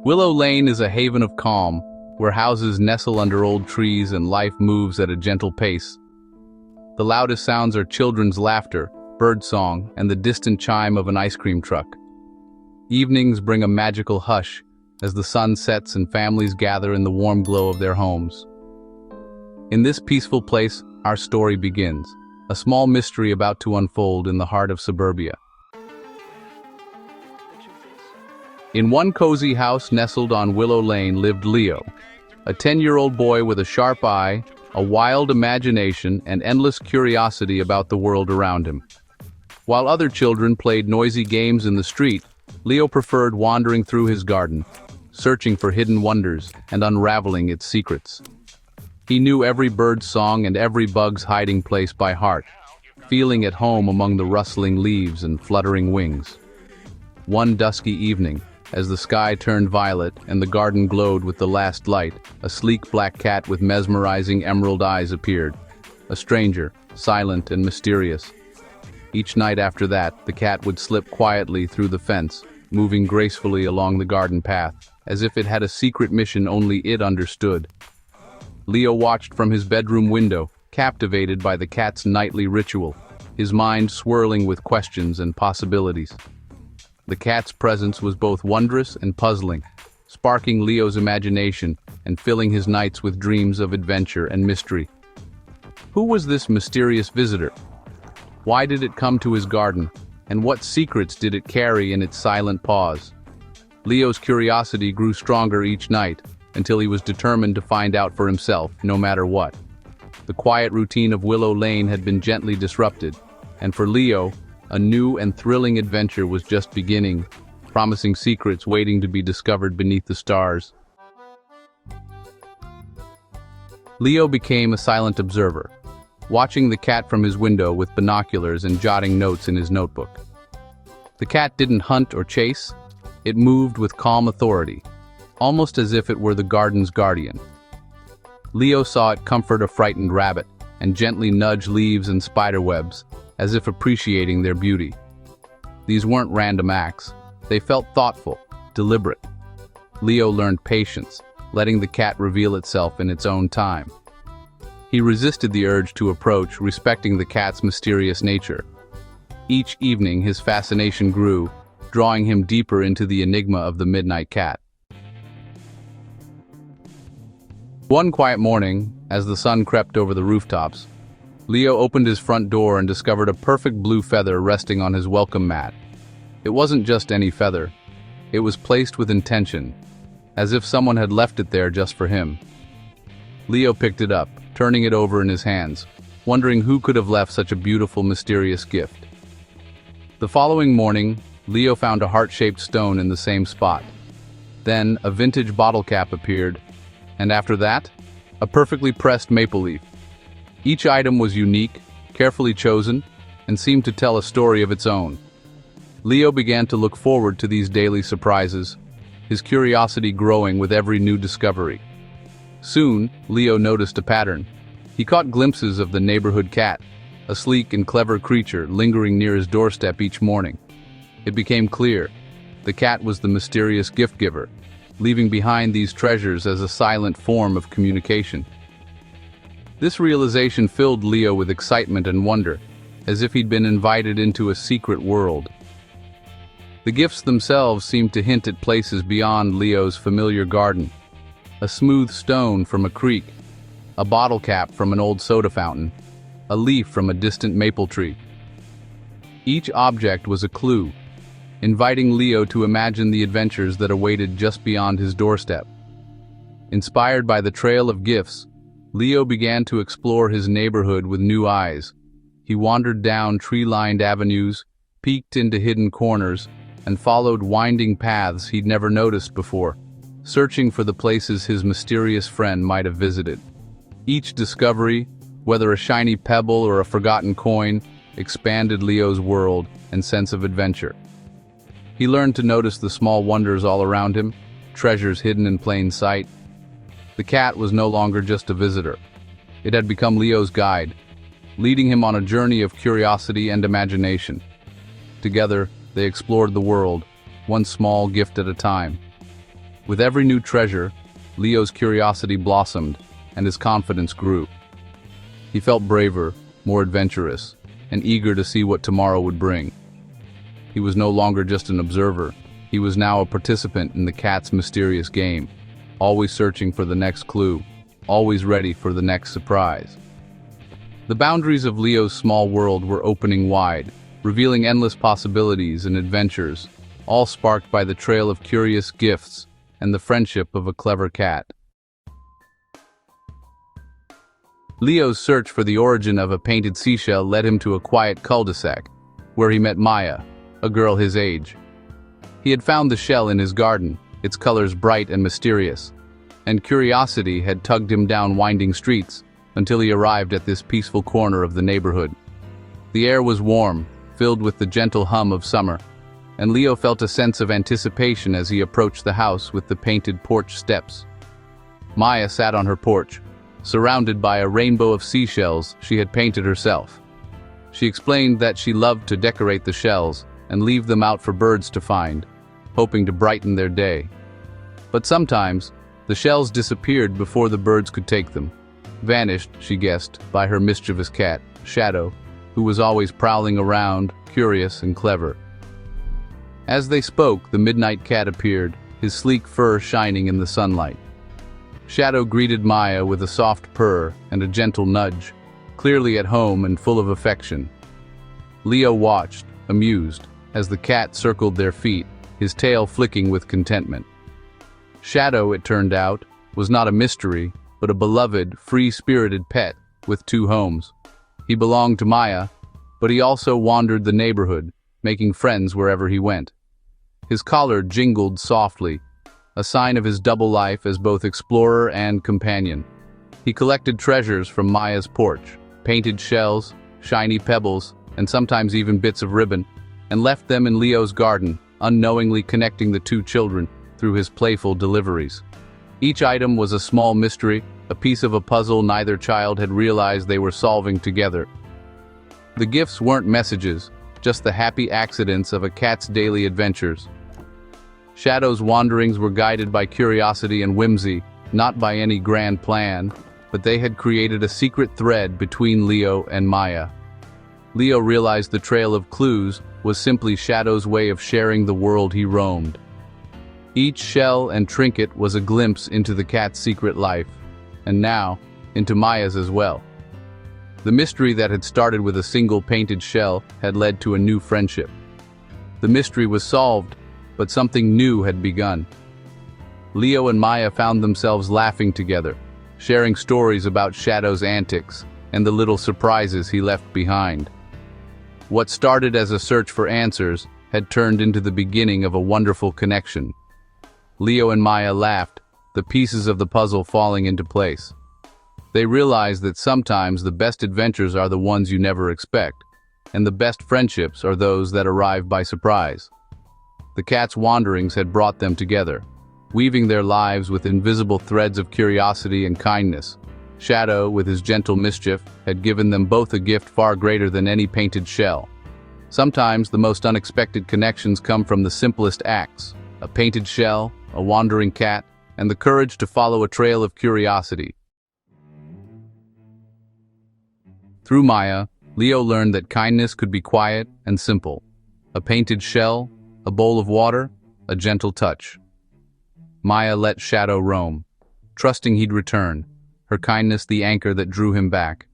Willow Lane is a haven of calm, where houses nestle under old trees and life moves at a gentle pace. The loudest sounds are children's laughter, birdsong, and the distant chime of an ice cream truck. Evenings bring a magical hush as the sun sets and families gather in the warm glow of their homes. In this peaceful place, our story begins, a small mystery about to unfold in the heart of suburbia. In one cozy house nestled on Willow Lane lived Leo, a 10-year-old boy with a sharp eye, a wild imagination, and endless curiosity about the world around him. While other children played noisy games in the street, Leo preferred wandering through his garden, searching for hidden wonders and unraveling its secrets. He knew every bird's song and every bug's hiding place by heart, feeling at home among the rustling leaves and fluttering wings. One dusky evening, as the sky turned violet and the garden glowed with the last light, a sleek black cat with mesmerizing emerald eyes appeared. A stranger, silent and mysterious. Each night after that, the cat would slip quietly through the fence, moving gracefully along the garden path, as if it had a secret mission only it understood. Leo watched from his bedroom window, captivated by the cat's nightly ritual, his mind swirling with questions and possibilities. The cat's presence was both wondrous and puzzling, sparking Leo's imagination and filling his nights with dreams of adventure and mystery. Who was this mysterious visitor? Why did it come to his garden, and what secrets did it carry in its silent paws? Leo's curiosity grew stronger each night, until he was determined to find out for himself, no matter what. The quiet routine of Willow Lane had been gently disrupted, and for Leo, a new and thrilling adventure was just beginning, promising secrets waiting to be discovered beneath the stars. Leo became a silent observer, watching the cat from his window with binoculars and jotting notes in his notebook. The cat didn't hunt or chase, it moved with calm authority, almost as if it were the garden's guardian. Leo saw it comfort a frightened rabbit and gently nudge leaves and spiderwebs, as if appreciating their beauty. These weren't random acts. They felt thoughtful, deliberate. Leo learned patience, letting the cat reveal itself in its own time. He resisted the urge to approach, respecting the cat's mysterious nature. Each evening, his fascination grew, drawing him deeper into the enigma of the midnight cat. One quiet morning, as the sun crept over the rooftops, Leo opened his front door and discovered a perfect blue feather resting on his welcome mat. It wasn't just any feather. It was placed with intention, as if someone had left it there just for him. Leo picked it up, turning it over in his hands, wondering who could have left such a beautiful, mysterious gift. The following morning, Leo found a heart-shaped stone in the same spot. Then, a vintage bottle cap appeared, and after that, a perfectly pressed maple leaf. Each item was unique, carefully chosen, and seemed to tell a story of its own. Leo began to look forward to these daily surprises, his curiosity growing with every new discovery. Soon, Leo noticed a pattern. He caught glimpses of the neighborhood cat, a sleek and clever creature lingering near his doorstep each morning. It became clear, the cat was the mysterious gift giver, leaving behind these treasures as a silent form of communication. This realization filled Leo with excitement and wonder, as if he'd been invited into a secret world. The gifts themselves seemed to hint at places beyond Leo's familiar garden. A smooth stone from a creek, a bottle cap from an old soda fountain, a leaf from a distant maple tree. Each object was a clue, inviting Leo to imagine the adventures that awaited just beyond his doorstep. Inspired by the trail of gifts, Leo began to explore his neighborhood with new eyes. He wandered down tree-lined avenues, peeked into hidden corners, and followed winding paths he'd never noticed before, searching for the places his mysterious friend might have visited. Each discovery, whether a shiny pebble or a forgotten coin, expanded Leo's world and sense of adventure. He learned to notice the small wonders all around him, treasures hidden in plain sight. The cat was no longer just a visitor. It had become Leo's guide, leading him on a journey of curiosity and imagination. Together, they explored the world, one small gift at a time. With every new treasure, Leo's curiosity blossomed, and his confidence grew. He felt braver, more adventurous, and eager to see what tomorrow would bring. He was no longer just an observer. He was now a participant in the cat's mysterious game, always searching for the next clue, always ready for the next surprise. The boundaries of Leo's small world were opening wide, revealing endless possibilities and adventures, all sparked by the trail of curious gifts and the friendship of a clever cat. Leo's search for the origin of a painted seashell led him to a quiet cul-de-sac, where he met Maya, a girl his age. He had found the shell in his garden, its colors bright and mysterious, and curiosity had tugged him down winding streets until he arrived at this peaceful corner of the neighborhood. The air was warm, filled with the gentle hum of summer, and Leo felt a sense of anticipation as he approached the house with the painted porch steps. Maya sat on her porch, surrounded by a rainbow of seashells she had painted herself. She explained that she loved to decorate the shells and leave them out for birds to find, hoping to brighten their day. But sometimes, the shells disappeared before the birds could take them. Vanished, she guessed, by her mischievous cat, Shadow, who was always prowling around, curious and clever. As they spoke, the midnight cat appeared, his sleek fur shining in the sunlight. Shadow greeted Maya with a soft purr and a gentle nudge, clearly at home and full of affection. Leo watched, amused, as the cat circled their feet, his tail flicking with contentment. Shadow, it turned out, was not a mystery, but a beloved, free-spirited pet with two homes. He belonged to Maya, but he also wandered the neighborhood, making friends wherever he went. His collar jingled softly, a sign of his double life as both explorer and companion. He collected treasures from Maya's porch, painted shells, shiny pebbles, and sometimes even bits of ribbon, and left them in Leo's garden, unknowingly connecting the two children through his playful deliveries. Each item was a small mystery, a piece of a puzzle neither child had realized they were solving together. The gifts weren't messages, just the happy accidents of a cat's daily adventures. Shadow's wanderings were guided by curiosity and whimsy, not by any grand plan, but they had created a secret thread between Leo and Maya. Leo realized the trail of clues was simply Shadow's way of sharing the world he roamed. Each shell and trinket was a glimpse into the cat's secret life, and now, into Maya's as well. The mystery that had started with a single painted shell had led to a new friendship. The mystery was solved, but something new had begun. Leo and Maya found themselves laughing together, sharing stories about Shadow's antics and the little surprises he left behind. What started as a search for answers had turned into the beginning of a wonderful connection. Leo and Maya laughed, the pieces of the puzzle falling into place. They realized that sometimes the best adventures are the ones you never expect, and the best friendships are those that arrive by surprise. The cat's wanderings had brought them together, weaving their lives with invisible threads of curiosity and kindness. Shadow, with his gentle mischief, had given them both a gift far greater than any painted shell. Sometimes the most unexpected connections come from the simplest acts: a painted shell, a wandering cat, and the courage to follow a trail of curiosity. Through Maya, Leo learned that kindness could be quiet and simple. A painted shell, a bowl of water, a gentle touch. Maya let Shadow roam, trusting he'd return, her kindness the anchor that drew him back.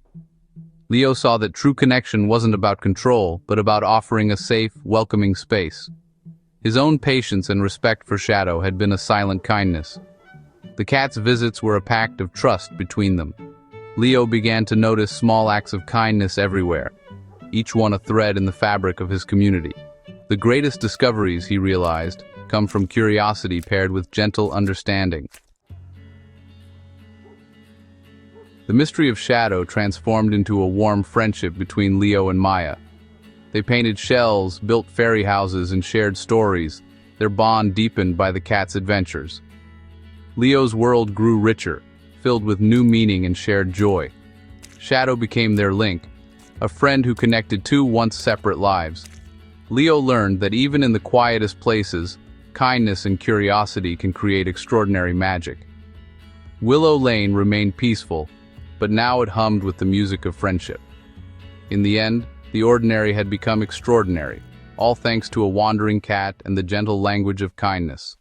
Leo saw that true connection wasn't about control, but about offering a safe, welcoming space. His own patience and respect for Shadow had been a silent kindness. The cat's visits were a pact of trust between them. Leo began to notice small acts of kindness everywhere, each one a thread in the fabric of his community. The greatest discoveries, he realized, come from curiosity paired with gentle understanding. The mystery of Shadow transformed into a warm friendship between Leo and Maya. They painted shells, built fairy houses, and shared stories, their bond deepened by the cat's adventures. Leo's world grew richer, filled with new meaning and shared joy. Shadow became their link, a friend who connected two once separate lives. Leo learned that even in the quietest places, kindness and curiosity can create extraordinary magic. Willow Lane remained peaceful, but now it hummed with the music of friendship. In the end, the ordinary had become extraordinary, all thanks to a wandering cat and the gentle language of kindness.